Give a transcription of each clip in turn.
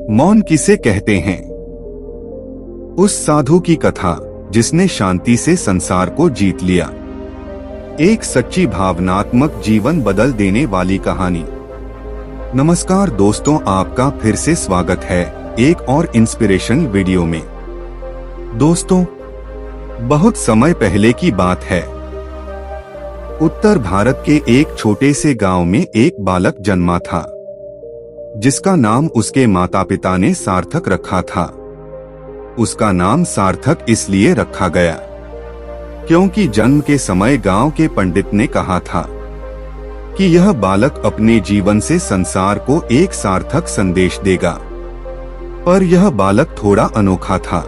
मौन किसे कहते हैं? उस साधु की कथा जिसने शांति से संसार को जीत लिया। एक सच्ची भावनात्मक जीवन बदल देने वाली कहानी। नमस्कार दोस्तों, आपका फिर से स्वागत है एक और इंस्पिरेशन वीडियो में। दोस्तों, बहुत समय पहले की बात है। उत्तर भारत के एक छोटे से गांव में एक बालक जन्मा था, जिसका नाम उसके माता पिता ने सार्थक रखा था। उसका नाम सार्थक इसलिए रखा गया क्योंकि जन्म के समय गांव के पंडित ने कहा था कि यह बालक अपने जीवन से संसार को एक सार्थक संदेश देगा। पर यह बालक थोड़ा अनोखा था।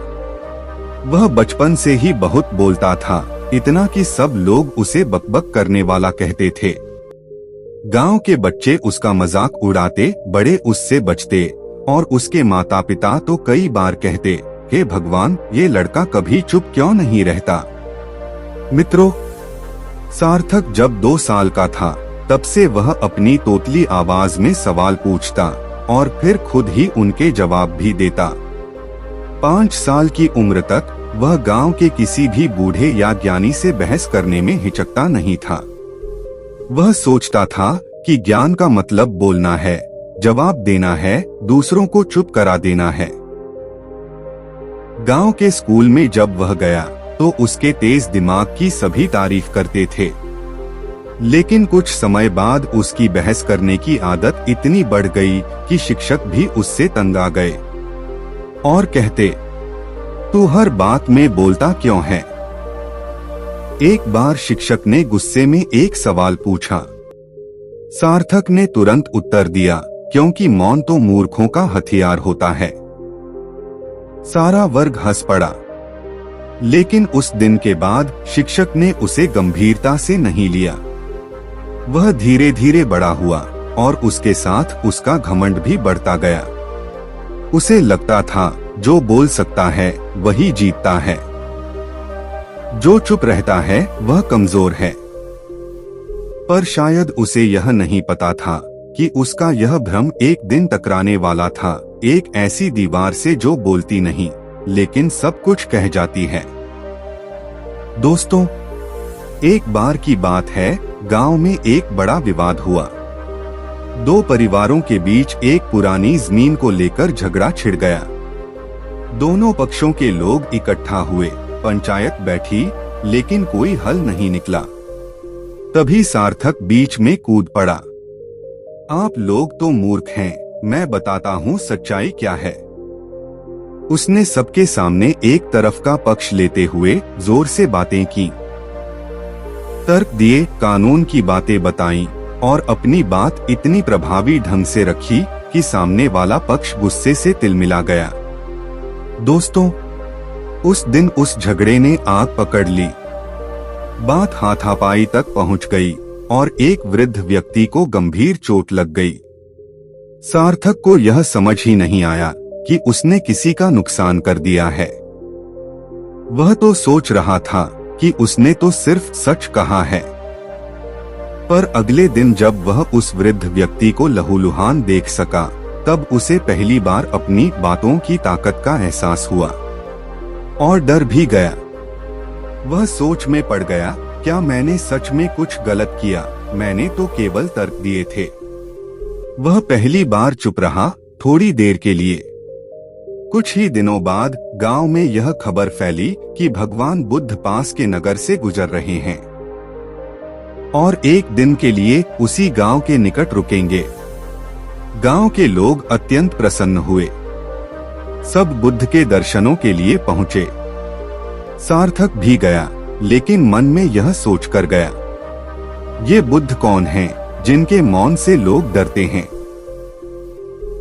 वह बचपन से ही बहुत बोलता था, इतना कि सब लोग उसे बकबक करने वाला कहते थे। गांव के बच्चे उसका मजाक उड़ाते, बड़े उससे बचते और उसके माता पिता तो कई बार कहते, हे भगवान, ये लड़का कभी चुप क्यों नहीं रहता। मित्रों, सार्थक जब 2 साल का था तब से वह अपनी तोतली आवाज में सवाल पूछता और फिर खुद ही उनके जवाब भी देता। 5 साल की उम्र तक वह गांव के किसी भी बूढ़े या ज्ञानी से बहस करने में हिचकता नहीं था। वह सोचता था कि ज्ञान का मतलब बोलना है, जवाब देना है, दूसरों को चुप करा देना है। गांव के स्कूल में जब वह गया तो उसके तेज दिमाग की सभी तारीफ करते थे। लेकिन कुछ समय बाद उसकी बहस करने की आदत इतनी बढ़ गई कि शिक्षक भी उससे तंग आ गए और कहते, तू हर बात में बोलता क्यों है। एक बार शिक्षक ने गुस्से में एक सवाल पूछा। सार्थक ने तुरंत उत्तर दिया, क्योंकि मौन तो मूर्खों का हथियार होता है। सारा वर्ग हंस पड़ा। लेकिन उस दिन के बाद शिक्षक ने उसे गंभीरता से नहीं लिया। वह धीरे धीरे बड़ा हुआ और उसके साथ उसका घमंड भी बढ़ता गया। उसे लगता था जो बोल सकता है वही जीतता है, जो चुप रहता है वह कमजोर है। पर शायद उसे यह नहीं पता था कि उसका यह भ्रम एक दिन टकराने वाला था, एक ऐसी दीवार से जो बोलती नहीं लेकिन सब कुछ कह जाती है। दोस्तों, एक बार की बात है, गांव में एक बड़ा विवाद हुआ। 2 परिवारों के बीच एक पुरानी जमीन को लेकर झगड़ा छिड़ गया। दोनों पक्षों के लोग इकट्ठा हुए, पंचायत बैठी, लेकिन कोई हल नहीं निकला। तभी सार्थक बीच में कूद पड़ा। आप लोग तो मूर्ख हैं, मैं बताता हूँ सच्चाई क्या है। उसने सबके सामने एक तरफ का पक्ष लेते हुए जोर से बातें की, तर्क दिए, कानून की बातें बताई और अपनी बात इतनी प्रभावी ढंग से रखी कि सामने वाला पक्ष गुस्से से तिलमिला गया। दोस्तों, उस दिन उस झगड़े ने आग पकड़ ली। बात हाथापाई तक पहुंच गई और एक वृद्ध व्यक्ति को गंभीर चोट लग गई। सार्थक को यह समझ ही नहीं आया कि उसने किसी का नुकसान कर दिया है। वह तो सोच रहा था कि उसने तो सिर्फ सच कहा है। पर अगले दिन जब वह उस वृद्ध व्यक्ति को लहूलुहान देख सका, तब उसे पहली बार अपनी बातों की ताकत का एहसास हुआ और डर भी गया। वह सोच में पड़ गया, क्या मैंने सच में कुछ गलत किया? मैंने तो केवल तर्क दिए थे। वह पहली बार चुप रहा, थोड़ी देर के लिए। कुछ ही दिनों बाद गांव में यह खबर फैली कि भगवान बुद्ध पास के नगर से गुजर रहे हैं और एक दिन के लिए उसी गांव के निकट रुकेंगे। गांव के लोग अत्यंत प्रसन्न हुए। सब बुद्ध के दर्शनों के लिए पहुंचे। सार्थक भी गया, लेकिन मन में यह सोचकर गया, ये बुद्ध कौन हैं जिनके मौन से लोग डरते हैं।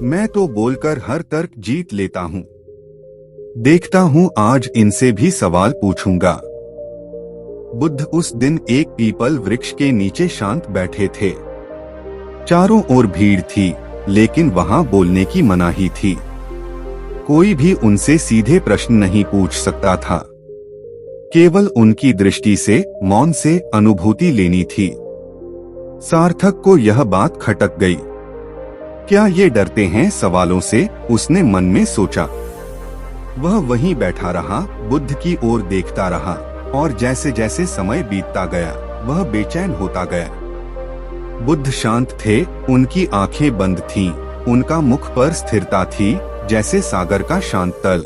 मैं तो बोलकर हर तर्क जीत लेता हूँ। देखता हूँ आज इनसे भी सवाल पूछूंगा। बुद्ध उस दिन एक पीपल वृक्ष के नीचे शांत बैठे थे। चारों ओर भीड़ थी, लेकिन वहां बोलने की मनाही थी। कोई भी उनसे सीधे प्रश्न नहीं पूछ सकता था। केवल उनकी दृष्टि से, मौन से अनुभूति लेनी थी। सार्थक को यह बात खटक गई। क्या ये डरते हैं सवालों से? उसने मन में सोचा। वह वहीं बैठा रहा, बुद्ध की ओर देखता रहा और जैसे जैसे समय बीतता गया वह बेचैन होता गया। बुद्ध शांत थे, उनकी आंखें बंद थीं, उनका मुख पर स्थिरता थी जैसे सागर का शांत तल।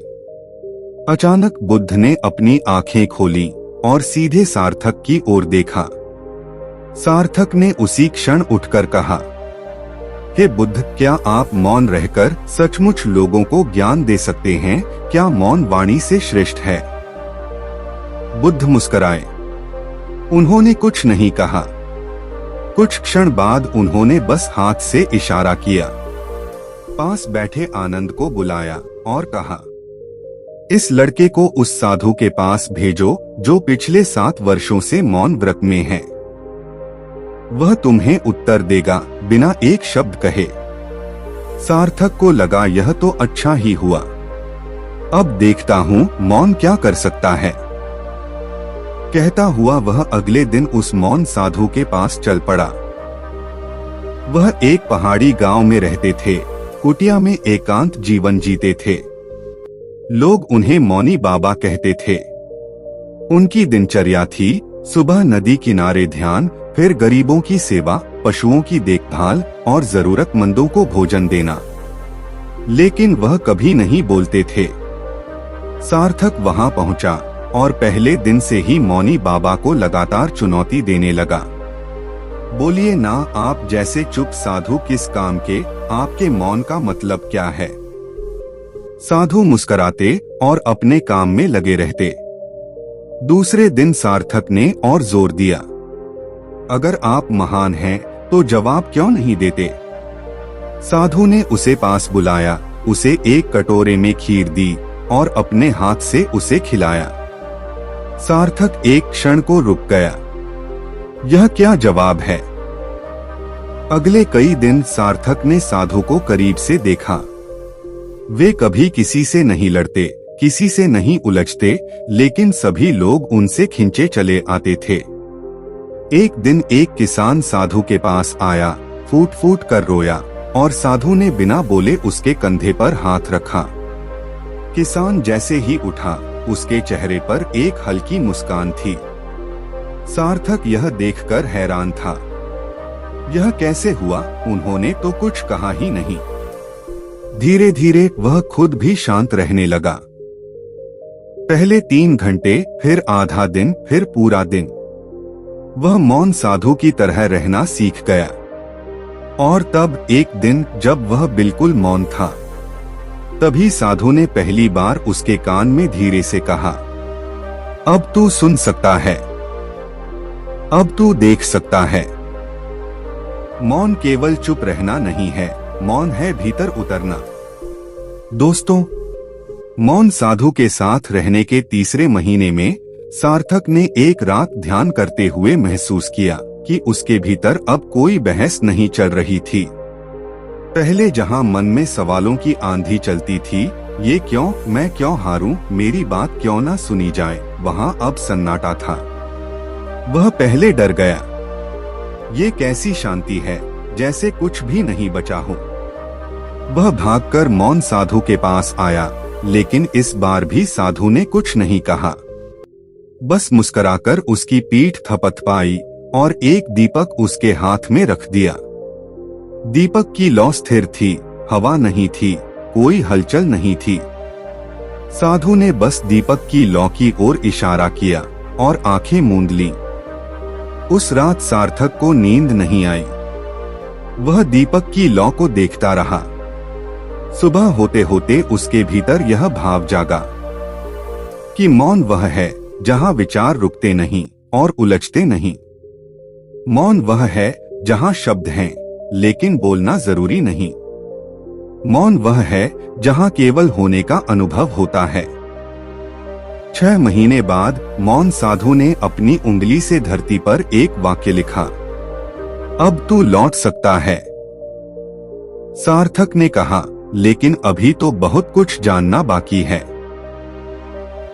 अचानक बुद्ध ने अपनी आंखें खोली और सीधे सार्थक की ओर देखा। सार्थक ने उसी क्षण उठकर कहा, हे बुद्ध, क्या आप मौन रहकर सचमुच लोगों को ज्ञान दे सकते हैं? क्या मौन वाणी से श्रेष्ठ है? बुद्ध मुस्कुराए। उन्होंने कुछ नहीं कहा। कुछ क्षण बाद उन्होंने बस हाथ से इशारा किया। पास बैठे आनंद को बुलाया और कहा, इस लड़के को उस साधु के पास भेजो जो पिछले 7 वर्षों से मौन व्रत में है। वह तुम्हें उत्तर देगा बिना एक शब्द कहे। सार्थक को लगा यह तो अच्छा ही हुआ। अब देखता हूँ मौन क्या कर सकता है। कहता हुआ वह अगले दिन उस मौन साधु के पास चल पड़ा। वह एक पहाड़ी गांव में रहते थे, कुटिया में एकांत जीवन जीते थे। लोग उन्हें मौनी बाबा कहते थे। उनकी दिनचर्या थी सुबह नदी किनारे ध्यान, फिर गरीबों की सेवा, पशुओं की देखभाल और जरूरतमंदों को भोजन देना। लेकिन वह कभी नहीं बोलते थे। सार्थक वहां पहुंचा और पहले दिन से ही मौनी बाबा को लगातार चुनौती देने लगा। बोलिए ना, आप जैसे चुप साधु किस काम के? आपके मौन का मतलब क्या है? साधु मुस्कुराते और अपने काम में लगे रहते। दूसरे दिन सार्थक ने और जोर दिया, अगर आप महान हैं तो जवाब क्यों नहीं देते? साधु ने उसे पास बुलाया, उसे एक कटोरे में खीर दी और अपने हाथ से उसे खिलाया। सार्थक एक क्षण को रुक गया। यह क्या जवाब है? अगले कई दिन सार्थक ने साधु को करीब से देखा। वे कभी किसी से नहीं लड़ते, किसी से नहीं उलझते, लेकिन सभी लोग उनसे खिंचे चले आते थे। एक दिन एक किसान साधु के पास आया, फूट फूट कर रोया और साधु ने बिना बोले उसके कंधे पर हाथ रखा। किसान जैसे ही उठा, उसके चेहरे पर एक हल्की मुस्कान थी। सार्थक यह देखकर हैरान था। यह कैसे हुआ? उन्होंने तो कुछ कहा ही नहीं। धीरे धीरे वह खुद भी शांत रहने लगा। पहले 3 घंटे, फिर आधा दिन, फिर पूरा दिन। वह मौन साधु की तरह रहना सीख गया। और तब एक दिन जब वह बिल्कुल मौन था, तभी साधु ने पहली बार उसके कान में धीरे से कहा, अब तू सुन सकता है, अब तू देख सकता है। मौन केवल चुप रहना नहीं है, मौन है भीतर उतरना। दोस्तों, मौन साधु के साथ रहने के तीसरे महीने में सार्थक ने एक रात ध्यान करते हुए महसूस किया कि उसके भीतर अब कोई बहस नहीं चल रही थी। पहले जहां मन में सवालों की आंधी चलती थी, ये क्यों, मैं क्यों हारूं, मेरी बात क्यों ना सुनी जाए, वहां अब सन्नाटा था। वह पहले डर गया। ये कैसी शांति है, जैसे कुछ भी नहीं बचा हो। वह भागकर मौन साधु के पास आया, लेकिन इस बार भी साधु ने कुछ नहीं कहा। बस मुस्कुराकर उसकी पीठ थपथपाई और एक दीपक उसके हाथ में रख दिया। दीपक की लौ स्थिर थी, हवा नहीं थी, कोई हलचल नहीं थी। साधु ने बस दीपक की लौ की ओर इशारा किया और आंखें मूंद लीं। उस रात सार्थक को नींद नहीं आई। वह दीपक की लौ को देखता रहा। सुबह होते होते उसके भीतर यह भाव जागा कि मौन वह है जहां विचार रुकते नहीं और उलझते नहीं। मौन वह है जहां शब्द हैं, लेकिन बोलना जरूरी नहीं। मौन वह है जहां केवल होने का अनुभव होता है। 6 महीने बाद मौन साधु ने अपनी उंगली से धरती पर एक वाक्य लिखा, अब तू लौट सकता है। सार्थक ने कहा, लेकिन अभी तो बहुत कुछ जानना बाकी है।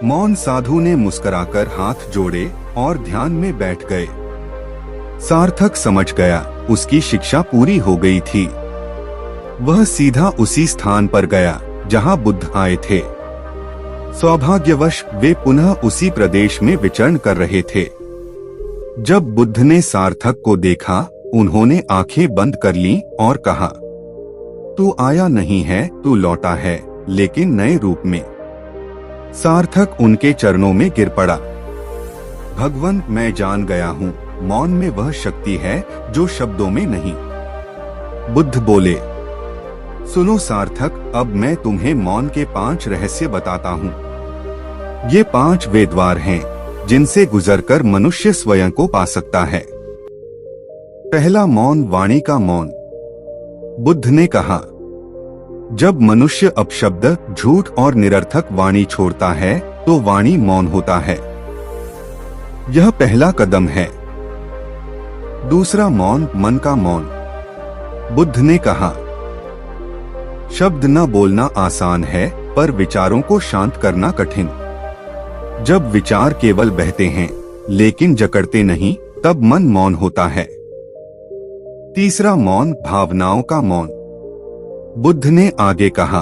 मौन साधु ने मुस्कुराकर हाथ जोड़े और ध्यान में बैठ गए। सार्थक समझ गया, उसकी शिक्षा पूरी हो गई थी। वह सीधा उसी स्थान पर गया जहां बुद्ध आए थे। सौभाग्यवश वे पुनः उसी प्रदेश में विचरण कर रहे थे। जब बुद्ध ने सार्थक को देखा, उन्होंने आंखें बंद कर लीं और कहा, तू आया नहीं है, तू लौटा है, लेकिन नए रूप में। सार्थक उनके चरणों में गिर पड़ा। भगवन, मैं जान गया हूँ, मौन में वह शक्ति है जो शब्दों में नहीं। बुद्ध बोले, सुनो सार्थक, अब मैं तुम्हें मौन के 5 रहस्य बताता हूँ। ये 5 वे द्वार हैं जिनसे गुजरकर मनुष्य स्वयं को पा सकता है। पहला मौन, वाणी का मौन। बुद्ध ने कहा, जब मनुष्य अपशब्द, झूठ और निरर्थक वाणी छोड़ता है तो वाणी मौन होता है। यह पहला कदम है। दूसरा मौन, मन का मौन। बुद्ध ने कहा, शब्द न बोलना आसान है, पर विचारों को शांत करना कठिन। जब विचार केवल बहते हैं लेकिन जकड़ते नहीं, तब मन मौन होता है। तीसरा मौन, भावनाओं का मौन। बुद्ध ने आगे कहा,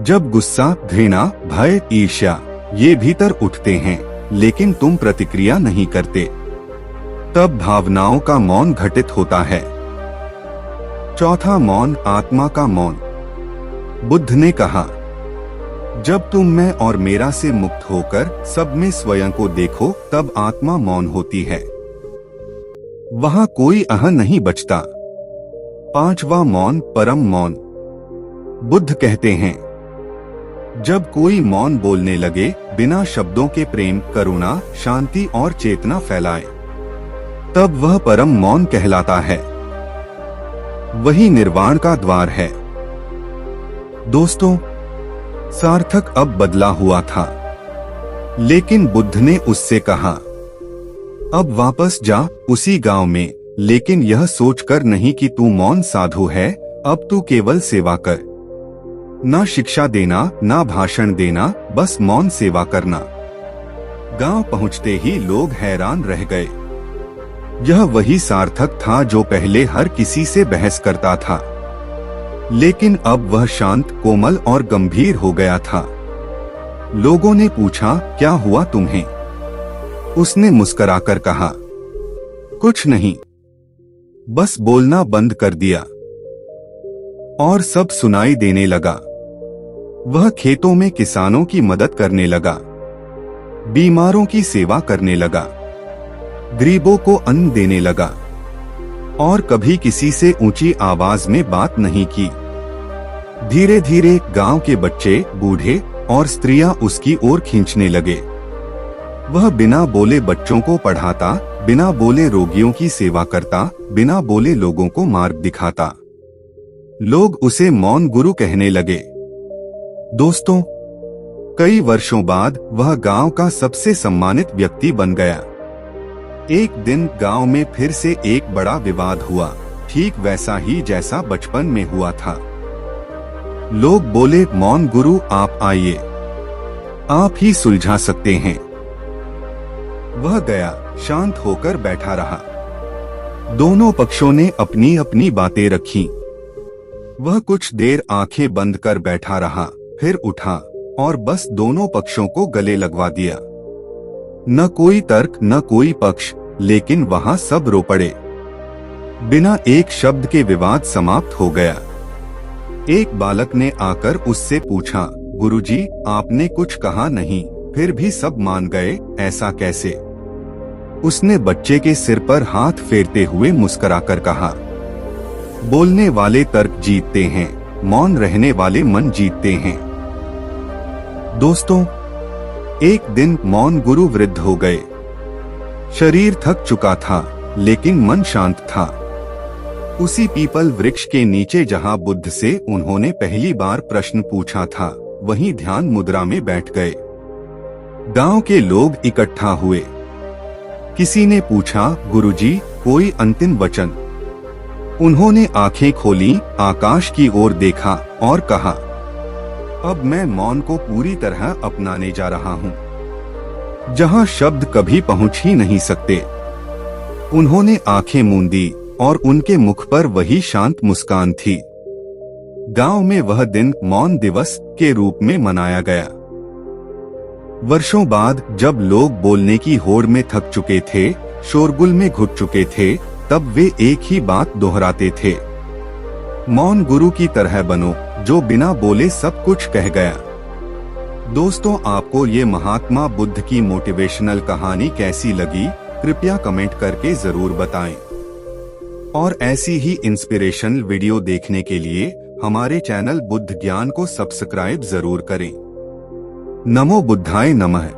जब गुस्सा, घृणा, भय, ईर्ष्या ये भीतर उठते हैं लेकिन तुम प्रतिक्रिया नहीं करते, तब भावनाओं का मौन घटित होता है। चौथा मौन, आत्मा का मौन। बुद्ध ने कहा, जब तुम मैं और मेरा से मुक्त होकर सब में स्वयं को देखो, तब आत्मा मौन होती है। वहां कोई अहं नहीं बचता। पांचवा मौन, परम मौन। बुद्ध कहते हैं, जब कोई मौन बोलने लगे, बिना शब्दों के प्रेम, करुणा, शांति और चेतना फैलाए, तब वह परम मौन कहलाता है। वही निर्वाण का द्वार है। दोस्तों, सार्थक अब बदला हुआ था, लेकिन बुद्ध ने उससे कहा, अब वापस जा उसी गांव में, लेकिन यह सोचकर नहीं कि तू मौन साधु है, अब तू केवल सेवा कर। ना शिक्षा देना, ना भाषण देना, बस मौन सेवा करना। गांव पहुंचते ही लोग हैरान रह गए। यह वही सार्थक था जो पहले हर किसी से बहस करता था, लेकिन अब वह शांत, कोमल और गंभीर हो गया था। लोगों ने पूछा, क्या हुआ तुम्हें? उसने मुस्कुराकर कहा, कुछ नहीं, बस बोलना बंद कर दिया। और सब सुनाई देने लगा। वह खेतों में किसानों की मदद करने लगा, बीमारों की सेवा करने लगा, गरीबों को अन्न देने लगा, और कभी किसी से ऊंची आवाज में बात नहीं की। धीरे धीरे गांव के बच्चे, बूढ़े और स्त्रियां उसकी ओर खींचने लगे। वह बिना बोले बच्चों को पढ़ाता, बिना बोले रोगियों की सेवा करता, बिना बोले लोगों को मार्ग दिखाता। लोग उसे मौन गुरु कहने लगे। दोस्तों, कई वर्षों बाद वह गांव का सबसे सम्मानित व्यक्ति बन गया। एक दिन गांव में फिर से एक बड़ा विवाद हुआ, ठीक वैसा ही जैसा बचपन में हुआ था। लोग बोले, मौन गुरु आप आइए, आप ही सुलझा सकते हैं। वह गया, शांत होकर बैठा रहा। दोनों पक्षों ने अपनी अपनी बातें रखी। वह कुछ देर आंखें बंद कर बैठा रहा, फिर उठा और बस दोनों पक्षों को गले लगवा दिया। न कोई तर्क, न कोई पक्ष, लेकिन वहां सब रो पड़े। बिना एक शब्द के विवाद समाप्त हो गया। एक बालक ने आकर उससे पूछा, गुरुजी, आपने कुछ कहा नहीं, फिर भी सब मान गए, ऐसा कैसे? उसने बच्चे के सिर पर हाथ फेरते हुए मुस्कुराकर कहा, बोलने वाले तर्क जीतते हैं, मौन रहने वाले मन जीतते हैं। दोस्तों, एक दिन मौन गुरु वृद्ध हो गए। शरीर थक चुका था, लेकिन मन शांत था। उसी पीपल वृक्ष के नीचे जहां बुद्ध से उन्होंने पहली बार प्रश्न पूछा था, वहीं ध्यान मुद्रा में बैठ गए। गांव के लोग इकट्ठा हुए। किसी ने पूछा, गुरुजी, कोई अंतिम वचन? उन्होंने आंखें खोली, आकाश की ओर देखा और कहा, अब मैं मौन को पूरी तरह अपनाने जा रहा हूँ, जहाँ शब्द कभी पहुँच ही नहीं सकते। उन्होंने आंखें मूंदी और उनके मुख पर वही शांत मुस्कान थी। गांव में वह दिन मौन दिवस के रूप में मनाया गया। वर्षों बाद जब लोग बोलने की होड़ में थक चुके थे, शोरगुल में घुट चुके थे, तब वे एक ही बात दोहराते थे, मौन गुरु की तरह बनो, जो बिना बोले सब कुछ कह गया। दोस्तों, आपको ये महात्मा बुद्ध की मोटिवेशनल कहानी कैसी लगी, कृपया कमेंट करके जरूर बताएं। और ऐसी ही इंस्पिरेशनल वीडियो देखने के लिए हमारे चैनल बुद्ध ज्ञान को सब्सक्राइब जरूर करें। नमो बुद्धाय नमः।